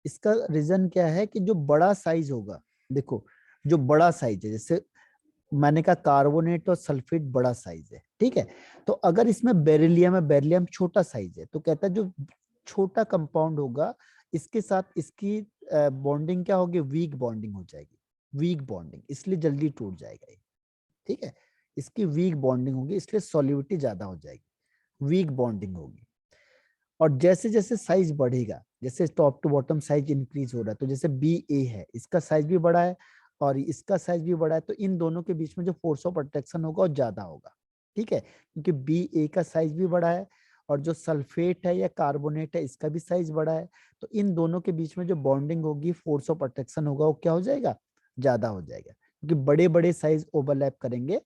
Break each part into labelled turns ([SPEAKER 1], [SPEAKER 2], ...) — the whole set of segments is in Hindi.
[SPEAKER 1] इसका रीजन क्या है कि जो बड़ा साइज होगा, देखो जो बड़ा साइज है, जैसे मैंने कहा कार्बोनेट और सल्फेट बड़ा साइज है, ठीक है। तो अगर इसमें बेरिलियम है, बेरिलियम छोटा साइज है, तो कहता है जो छोटा कंपाउंड होगा इसके साथ इसकी बॉन्डिंग क्या होगी, वीक बॉन्डिंग हो जाएगी, वीक बॉन्डिंग, इसलिए जल्दी टूट जाएगा ये, ठीक है। इसकी वीक बॉन्डिंग होगी इसलिए सॉल्युबिलिटी ज्यादा हो जाएगी, वीक बॉन्डिंग होगी। और जैसे जैसे साइज बढ़ेगा, जैसे top to bottom size increase हो रहा है, तो जैसे बी ए है, इसका साइज भी बड़ा है और इसका साइज भी बड़ा है, तो इन दोनों के बीच में जो फोर्स ऑफ अट्रैक्शन होगा वो ज्यादा होगा, ठीक है, क्योंकि बी ए का साइज भी बड़ा है और जो सल्फेट है या कार्बोनेट है इसका भी साइज बड़ा है, तो इन दोनों के बीच में जो बॉन्डिंग होगी, फोर्स ऑफ अट्रैक्शन होगा, वो क्या हो जाएगा, ज्यादा हो जाएगा, क्योंकि बड़े बड़े साइज ओवरलैप करेंगे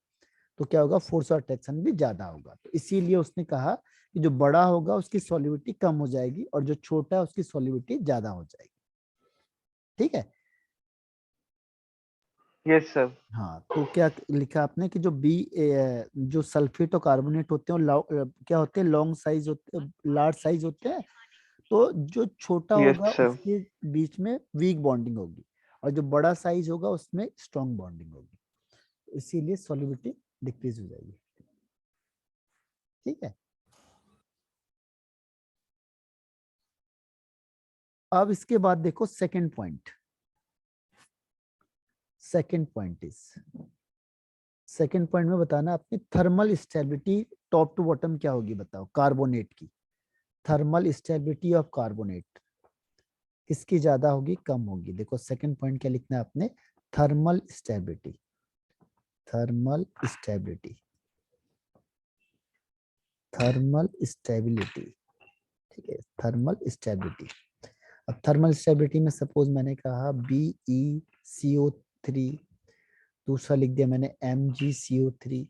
[SPEAKER 1] तो क्या होगा, फोर्स ऑफ अट्रैक्शन भी ज्यादा होगा। तो इसीलिए उसने कहा कि जो बड़ा होगा उसकी सॉल्युबिलिटी कम हो जाएगी और जो छोटा है उसकी सॉल्युबिलिटी ज्यादा हो जाएगी, ठीक है।
[SPEAKER 2] Yes sir.
[SPEAKER 1] हाँ, तो क्या लिखा आपने कि जो जो सल्फेट और कार्बोनेट होते हैं क्या होते हैं, लॉन्ग साइज होते हैं, लार्ज साइज होते हैं, तो जो छोटा
[SPEAKER 2] यस
[SPEAKER 1] होगा
[SPEAKER 2] सर।
[SPEAKER 1] उसके बीच में वीक बॉन्डिंग होगी और जो बड़ा साइज होगा उसमें स्ट्रॉन्ग बॉन्डिंग होगी, इसीलिए सॉल्युबिलिटी डिक्रीज हो जाएगी, ठीक है। अब इसके बाद देखो second point, second point is, second point में बताना अपनी thermal stability top to bottom क्या होगी, बताओ कार्बोनेट की, थर्मल स्टेबिलिटी ऑफ कार्बोनेट किसकी ज्यादा होगी, कम होगी। देखो सेकंड पॉइंट क्या लिखना है आपने, thermal stability, thermal stability, thermal stability, ठीक है, थर्मल स्टेबिलिटी। अब थर्मल स्टेबिलिटी में सपोज मैंने कहा BeCO3, दूसरा लिख दिया मैंने MgCO3,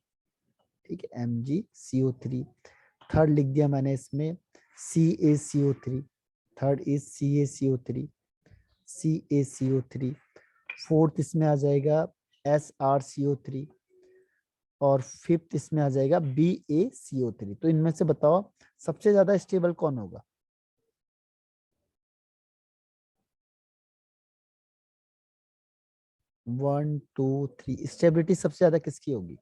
[SPEAKER 1] ठीक है, MgCO3, थर्ड लिख दिया मैंने इसमें CaCO3, third is CaCO3, CaCO3, fourth इसमें आ जाएगा SrCO3 और फिफ्थ इसमें आ जाएगा BaCO3। तो इनमें से बताओ सबसे ज्यादा स्टेबल कौन होगा, 1 2 3, स्टेबिलिटी सबसे ज्यादा किसकी होगी,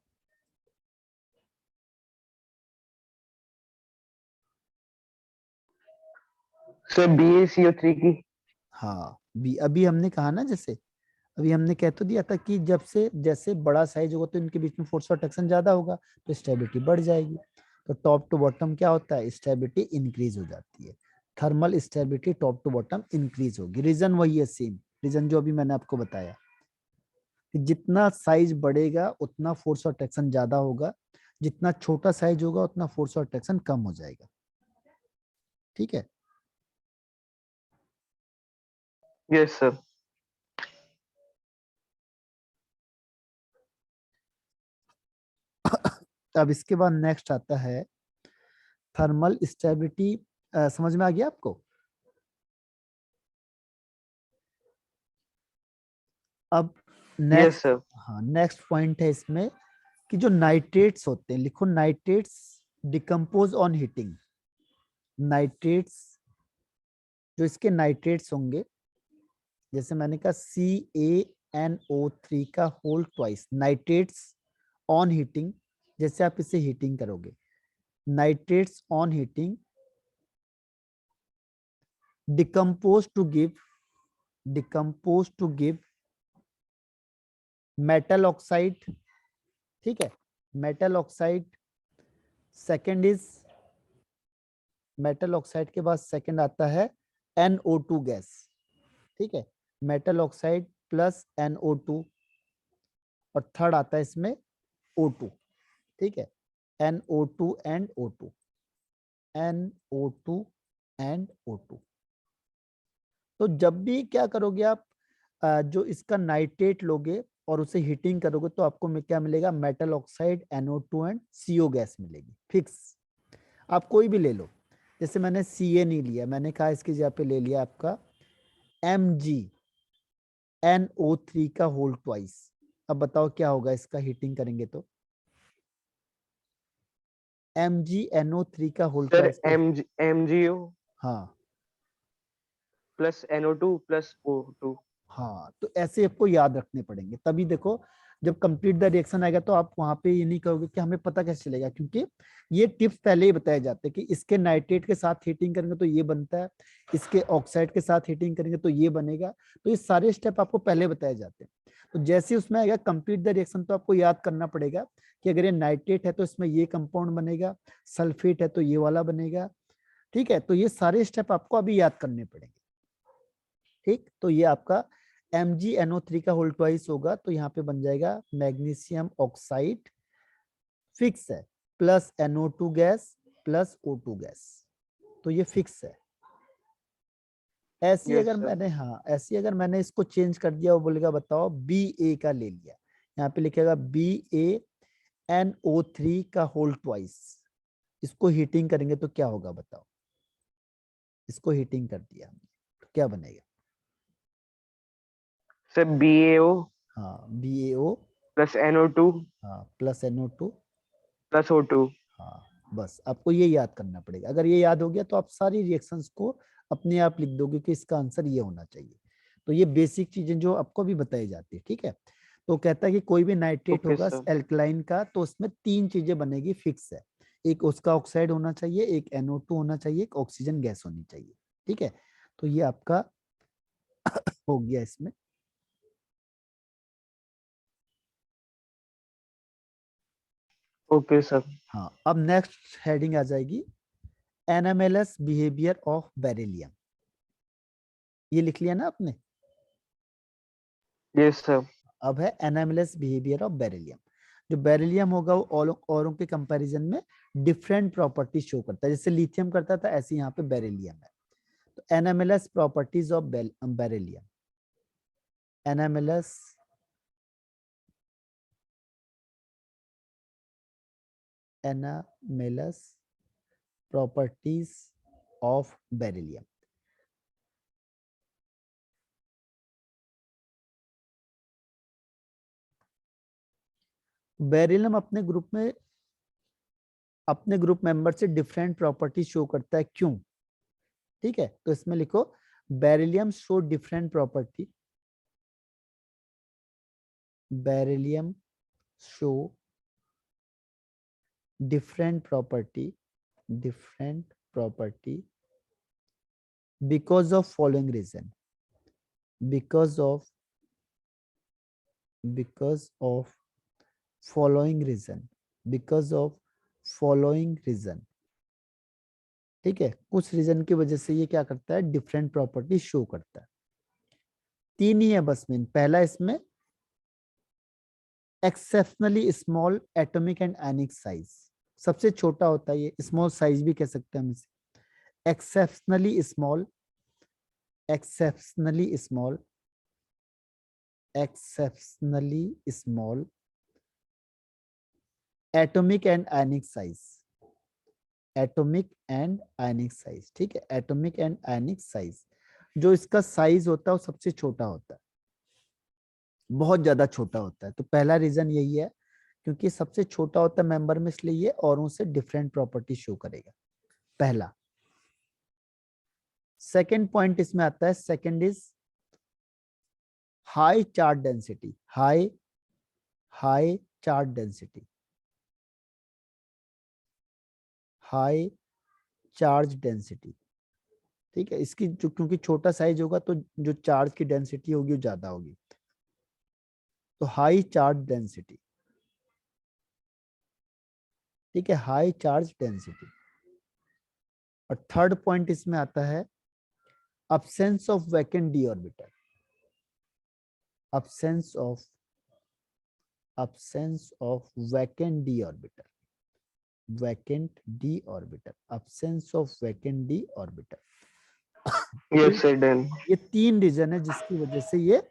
[SPEAKER 2] सर BaCO3 की।
[SPEAKER 1] हाँ बी, अभी हमने कहा ना, जैसे अभी हमने कह तो दिया था कि जब से जैसे बड़ा साइज होगा तो इनके बीच में फोर्स ऑफ अट्रैक्शन ज्यादा होगा तो स्टेबिलिटी बढ़ जाएगी। तो टॉप टू बॉटम क्या होता है, स्टेबिलिटी इंक्रीज हो जाती है, thermal stability top to bottom increase होगी। रीजन वही है, सेम रीजन जो अभी मैंने आपको बताया कि जितना साइज बढ़ेगा उतना फोर्स ऑफ अट्रैक्शन ज्यादा होगा, जितना छोटा साइज होगा उतना फोर्स ऑफ अट्रैक्शन कम हो जाएगा, ठीक है।
[SPEAKER 2] Yes sir.
[SPEAKER 1] अब इसके बाद नेक्स्ट आता है थर्मल स्टेबिलिटी, समझ में आ गया आपको। अब
[SPEAKER 2] यस
[SPEAKER 1] नेक्स्ट,
[SPEAKER 2] सर।
[SPEAKER 1] हाँ नेक्स्ट पॉइंट है इसमें कि जो नाइट्रेट्स होते हैं, लिखो nitrates decompose on heating, nitrates, जो इसके नाइट्रेट्स होंगे, जैसे मैंने कहा CaNO3 का whole twice, nitrates on heating, जैसे आप इसे हीटिंग करोगे, nitrates on heating decompose to give, decompose to give metal oxide, ठीक है, metal oxide. Second is, metal oxide के बाद सेकंड आता है NO2 गैस, ठीक है, मेटल ऑक्साइड प्लस NO2, और थर्ड आता है इसमें O2, ठीक है, NO2 and O2, NO2 and O2। तो जब भी क्या करोगे आप, जो इसका नाइट्रेट लोगे और उसे हीटिंग करोगे तो आपको क्या मिलेगा, metal oxide, NO2 and CO gas मिलेगी फिक्स। आप कोई भी ले लो, जैसे मैंने Ca नहीं लिया, मैंने कहा इसकी जगह पे ले लिया आपका MgNO3 का होल ट्वाइस। अब बताओ क्या होगा इसका हीटिंग करेंगे तो, MgNO3 का होल
[SPEAKER 2] सर
[SPEAKER 1] ट्वाइस का,
[SPEAKER 2] MgO।
[SPEAKER 1] हाँ
[SPEAKER 2] प्लस NO2 प्लस O2।
[SPEAKER 1] हाँ, तो ऐसे आपको याद रखने पड़ेंगे, तभी देखो जब कंप्लीट द रिएक्शन आएगा तो आप वहां पे ये नहीं कहोगे कि हमें पता कैसे चलेगा, क्योंकि ये टिप्स पहले ही बताए जाते हैं कि इसके नाइट्रेट के साथ हीटिंग करेंगे तो ये बनता है, इसके ऑक्साइड के साथ हीटिंग करेंगे तो ये बनेगा। तो ये सारे स्टेप आपको पहले बताए जाते हैं। तो जैसे उसमें आएगा कंप्लीट द रिएक्शन तो आपको याद करना पड़ेगा कि अगर ये नाइट्रेट है तो इसमें ये कंपाउंड बनेगा, सल्फेट है तो ये वाला बनेगा। ठीक है, तो ये सारे स्टेप आपको अभी याद करने पड़ेंगे। ठीक, तो ये आपका MgNO3 का होल ट्वाइस होगा, तो यहाँ पे बन जाएगा मैग्नीशियम ऑक्साइड फिक्स है plus NO2 gas plus O2 gas, तो ये फिक्स है। ऐसी
[SPEAKER 2] यस
[SPEAKER 1] अगर
[SPEAKER 2] सर।
[SPEAKER 1] मैंने, हाँ ऐसी अगर मैंने इसको चेंज कर दिया, वो बोलेगा बताओ Ba का ले लिया, यहाँ पे लिखेगा BaNO3 का होल ट्वाइस, इसको हीटिंग करेंगे तो क्या होगा बताओ। इसको हीटिंग कर दिया हमने तो क्या बनेगा।
[SPEAKER 2] सर BaO
[SPEAKER 1] हाँ, BaO,
[SPEAKER 2] प्लस NO2
[SPEAKER 1] हाँ प्लस NO2,
[SPEAKER 2] प्लस O2।
[SPEAKER 1] हाँ बस आपको ये याद करना पड़ेगा। अगर ये याद हो गया तो आप सारी रिएक्शंस को अपने आप लिख दोगे कि इसका आंसर ये होना चाहिए। तो ये बेसिक चीजें जो आपको भी बताई जाती है। ठीक है, तो कहता है कि कोई भी नाइट्रेट
[SPEAKER 2] ओके
[SPEAKER 1] होगा
[SPEAKER 2] सर।
[SPEAKER 1] एल्कलाइन का तो उसमें 3 चीजें बनेगी, फिक्स है। एक उसका ऑक्साइड होना चाहिए, एक NO2 होना चाहिए, एक ऑक्सीजन गैस होनी चाहिए। ठीक है, तो ये आपका हो गया इसमें।
[SPEAKER 2] Okay sir.
[SPEAKER 1] हाँ, अब नेक्स्ट हेडिंग आ जाएगी NMLS बिहेवियर ऑफ बेरिलियम। ये लिख लिया ना आपने।
[SPEAKER 2] Yes sir.
[SPEAKER 1] अब है NMLS बिहेवियर ऑफ बेरिलियम। जो बेरिलियम होगा वो औरों के कंपैरिजन में डिफरेंट प्रॉपर्टी शो करता है, जैसे लिथियम करता था ऐसे यहाँ पे बेरिलियम है। तो NMLS properties of beryllium, NMLS NMLS properties of beryllium. Beryllium अपने ग्रुप मेंबर से डिफरेंट प्रॉपर्टी शो करता है, क्यों। ठीक है, तो इसमें लिखो beryllium show different property, beryllium show different property because of following reason, because of following reason, because of following reason। ठीक है, कुछ रीजन की वजह से ये क्या करता है, डिफरेंट प्रॉपर्टी शो करता है। 3 ही है बस मेन। पहला इसमें exceptionally small atomic and ionic size, सबसे छोटा होता है ये, स्मॉल साइज भी कह सकते हैं हम इसे। Exceptionally small, exceptionally small, exceptionally small atomic and ionic size, atomic and ionic size। ठीक है, atomic and ionic size, जो इसका साइज होता है वो सबसे छोटा होता है, बहुत ज्यादा छोटा होता है। तो पहला रीजन यही है, क्योंकि सबसे छोटा होता है मेंबर में, इसलिए ये औरों से डिफरेंट प्रॉपर्टी शो करेगा, पहला। सेकंड पॉइंट इसमें आता है, second is high charge density, high charge density, high charge density. ठीक है, इसकी जो क्योंकि छोटा साइज होगा तो जो चार्ज की डेंसिटी होगी वो ज्यादा होगी, तो हाई चार्ज डेंसिटी। ठीक है, हाई चार्ज डेंसिटी। और थर्ड पॉइंट इसमें आता है absence of vacant d orbital, absence of vacant d orbital, vacant d orbital, absence of vacant d orbital। तो
[SPEAKER 2] यस सर डन।
[SPEAKER 1] ये 3 रीजन है जिसकी वजह से ये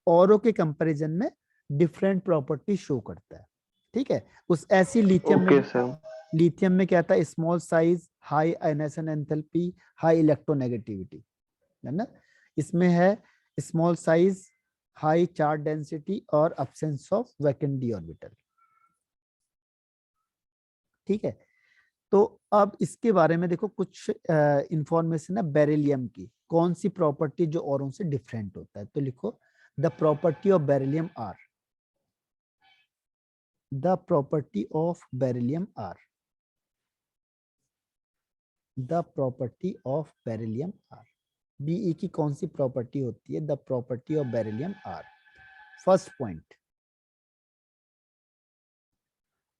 [SPEAKER 1] औरों के कंपैरिजन में डिफरेंट प्रॉपर्टी शो करता है। ठीक है, उस ऐसी लिथियम में
[SPEAKER 2] ओके
[SPEAKER 1] भी था।
[SPEAKER 2] सर।
[SPEAKER 1] लिथियम में क्या था, small size, high ionization enthalpy, high electronegativity, है ना। इसमें है small size, high charge density और absence of vacant d orbital. ठीक है, तो अब इसके बारे में देखो कुछ इंफॉर्मेशन है बेरिलियम की, कौन सी प्रॉपर्टी जो औरों से डिफरेंट होता है। तो लिखो the property of beryllium are, the property of beryllium are, the property of beryllium are. BE की कौन सी प्रॉपर्टी होती है? The property of beryllium are. First point,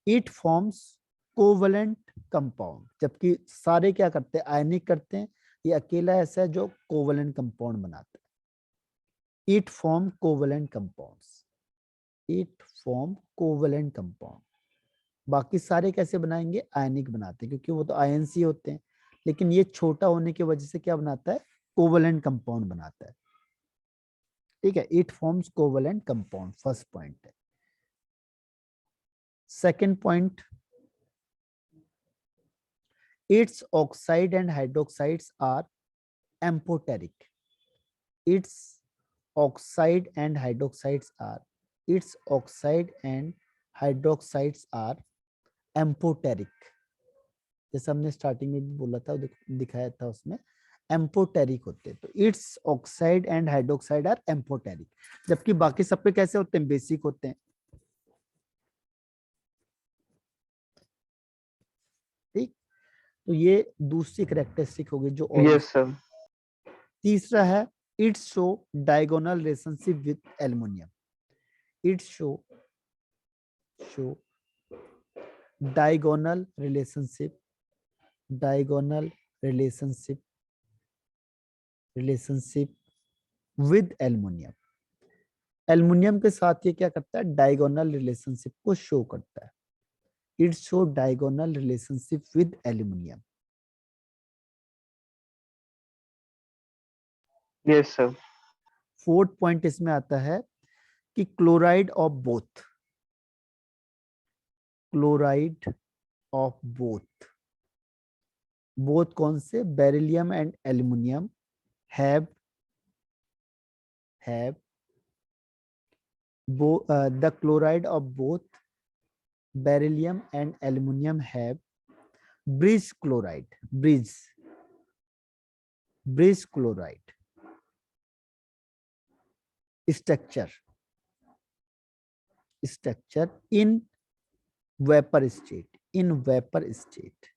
[SPEAKER 1] it forms covalent compound, जबकि सारे क्या करते हैं? आयनिक करते हैं। ये अकेला ऐसा है जो कोवलेंट कंपाउंड बनाता है। It form covalent compounds, it form covalent compound. बाकी सारे कैसे बनाएंगे? आयनिक बनाते हैं, क्योंकि वो तो आयनसी होते हैं। लेकिन ये छोटा होने की वजह से क्या बनाता है? कोवलेंट कंपाउंड बनाता है। ठीक है, it forms covalent compound, first point है। Second point, its oxide and hydroxides are amphoteric, its oxide and hydroxides are, its oxide and hydroxides are amphoteric। जैसे हमने स्टार्टिंग में भी बोला था, दिखाया था उसमें, एम्पोटेरिक होते हैं। तो its oxide and hydroxide are amphoteric, जबकि बाकी सब पे कैसे होते हैं? बेसिक होते हैं। ठीक, तो ये दूसरी करेक्टरिस्टिक होगी जो और।
[SPEAKER 2] Yes, sir.
[SPEAKER 1] तीसरा है, it's show diagonal relationship with aluminium, it's show diagonal relationship, diagonal relationship, relationship with aluminium. Aluminium के साथ ये क्या करता है? डायगोनल रिलेशनशिप को शो करता है। It show diagonal relationship with aluminium.
[SPEAKER 2] Yes, sir.
[SPEAKER 1] Fourth point इसमें आता है कि chloride of both, chloride of both, both कौन से? Beryllium and aluminium have the chloride of both beryllium and aluminum have bridge chloride, bridge chloride structure in vapor state, in vapor state,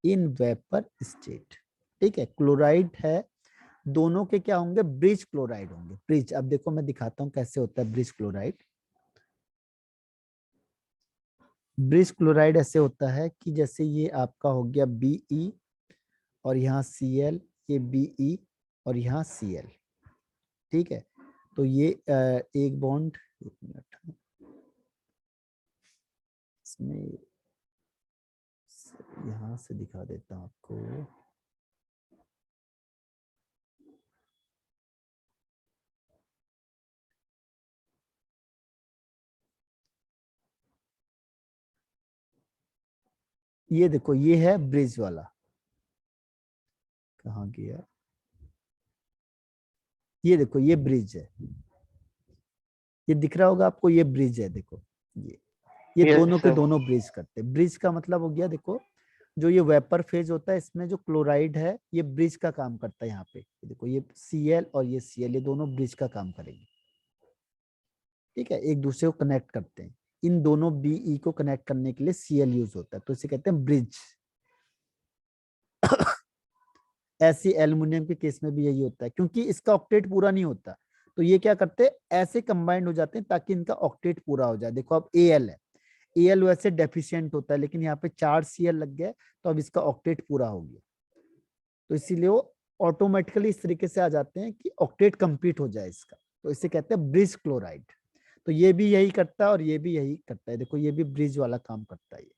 [SPEAKER 1] in vapor state। ठीक है, क्लोराइड है, दोनों के क्या होंगे? ब्रिज क्लोराइड होंगे। ब्रिज, अब देखो मैं दिखाता हूं कैसे होता है ब्रिज क्लोराइड। ब्रिज क्लोराइड ऐसे होता है कि जैसे ये आपका हो गया Be और यहाँ Cl, ये Be और यहाँ Cl। ठीक है, तो ये एक बॉन्ड, एक मिनट, इसमें यहाँ से दिखा देता हूँ आपको। ये देखो, ये है ब्रिज वाला, कहाँ गया? ये देखो, ये ब्रिज है, ये दिख रहा होगा आपको, ये ब्रिज है। देखो ये
[SPEAKER 2] Yes,
[SPEAKER 1] दोनों के
[SPEAKER 2] sir.
[SPEAKER 1] दोनों ब्रिज करते हैं। ब्रिज का मतलब हो गया, देखो जो ये वेपर फेज होता है, इसमें जो क्लोराइड है ये ब्रिज का काम करता है। यहाँ पे देखो, ये Cl और ये Cl, ये दोनों ब्रिज का काम करेंगे। ठीक है, एक दूसरे को कनेक्ट करते हैं। इन दोनों Be को कनेक्ट करने के लिए Cl यूज होता है, तो इसे कहते हैं ब्रिज। ऐसे एल्युमिनियम के केस में भी यही होता है, क्योंकि इसका ऑक्टेट पूरा नहीं होता, तो ये क्या करते हैं? ऐसे कंबाइंड हो जाते हैं ताकि इनका ऑक्टेट पूरा हो जाए। देखो अब Al है, Al वैसे डेफिशिएंट होता है, लेकिन यहाँ पे 4 Cl लग गया, तो अब इसका ऑक्टेट पूरा हो गया। तो इसीलिए वो ऑटोमेटिकली इस तरीके से आ जाते हैं कि ऑक्टेट कंप्लीट हो जाए इसका, तो इसे कहते हैं ब्रिज क्लोराइड। तो ये भी यही करता है और ये भी यही करता है। देखो ये भी ब्रिज वाला काम करता है। ये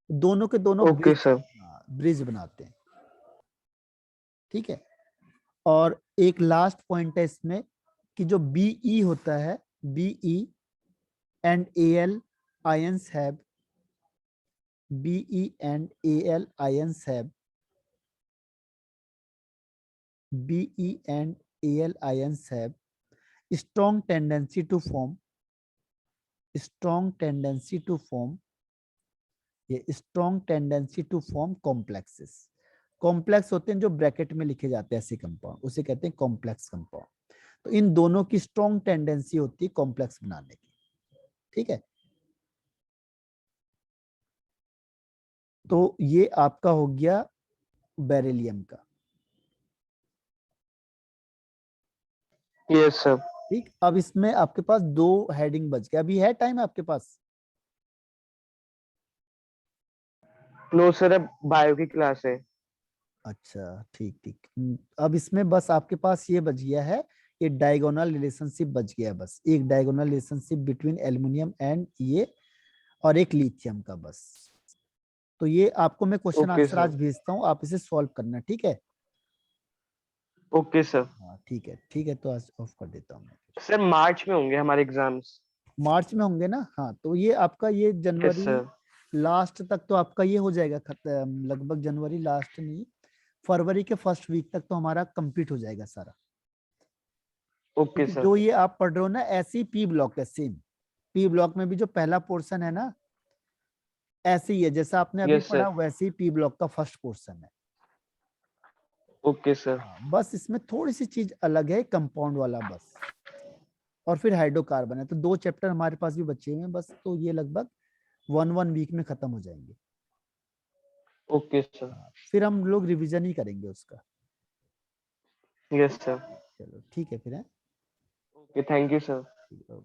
[SPEAKER 1] दोनों के दोनों
[SPEAKER 2] Okay,
[SPEAKER 1] ब्रिज,
[SPEAKER 2] sir.
[SPEAKER 1] ब्रिज बनाते हैं। ठीक है, और एक लास्ट पॉइंट है इसमें कि जो Be होता है, Be and Al ions have, Be and Al ions have, Be and Al ions have strong tendency to form, strong tendency to form ये strong tendency to form complexes. Complex होते हैं जो ब्रैकेट में लिखे जाते हैं ऐसे कंपाउंड, उसे कहते हैं कॉम्प्लेक्स कंपाउंड। तो इन दोनों की स्ट्रॉन्ग टेंडेंसी होती है कॉम्प्लेक्स बनाने की, ठीक है। तो ये आपका हो गया बेरिलियम का,
[SPEAKER 2] यस सर।
[SPEAKER 1] ठीक। अब इसमें आपके पास 2 हेडिंग बच गए, अभी है टाइम आपके पास?
[SPEAKER 2] नो सर, अब बायो की क्लास है।
[SPEAKER 1] अच्छा ठीक ठीक। अब इसमें बस आपके पास ये बच गया है, ये डायगोनल रिलेशनशिप बच गया है, बस एक diagonal relationship between aluminium and ये, और एक लिथियम का बस। तो ये आपको मैं क्वेश्चन
[SPEAKER 2] ओके
[SPEAKER 1] आंसर
[SPEAKER 2] सर।
[SPEAKER 1] आज भेजता हूँ, आप इसे सॉल्व करना, ठीक है।
[SPEAKER 2] Okay sir.
[SPEAKER 1] हाँ ठीक है, ठीक है, तो आज ऑफ कर देता हूँ मैं।
[SPEAKER 2] सर मार्च में होंगे हमारे एग्जाम्स।
[SPEAKER 1] मार्च में होंगे ना? हाँ, तो ये आपका ये
[SPEAKER 2] यस
[SPEAKER 1] जनवरी
[SPEAKER 2] सर।
[SPEAKER 1] लास्ट तक तो आपका ये हो जाएगा खत्म, लगभग जनवरी लास्ट नहीं, फरवरी के फर्स्ट वीक तक तो हमारा कंप्लीट हो जाएगा सारा।
[SPEAKER 2] ओके
[SPEAKER 1] क्योंकि
[SPEAKER 2] सर।
[SPEAKER 1] जो ये आप पढ़ रहे हो ना, ऐसी पी ब्लॉक है सेम। पी ब्लॉक में भी जो पहला पोर्शन है ना, ऐसे ही है जैसा आपने अभी
[SPEAKER 2] यस
[SPEAKER 1] पढ़ा,
[SPEAKER 2] सर।
[SPEAKER 1] वैसे ही पी ब्लॉक का फर्स्ट पोर्शन है।
[SPEAKER 2] Okay sir.
[SPEAKER 1] हाँ, बस इसमें थोड़ी सी चीज अलग है, कंपाउंड वाला बस। और फिर हाइड्रोकार्बन है, तो 2 चैप्टर हमारे पास भी बचे हुए हैं बस, तो ये लगभग 1 वीक में खत्म हो जाएंगे।
[SPEAKER 2] Okay sir.
[SPEAKER 1] हाँ, फिर हम लोग रिवीजन ही करेंगे उसका।
[SPEAKER 2] Yes sir.
[SPEAKER 1] चलो ठीक है फिर है।
[SPEAKER 2] Okay, thank you sir.
[SPEAKER 1] ठीक है।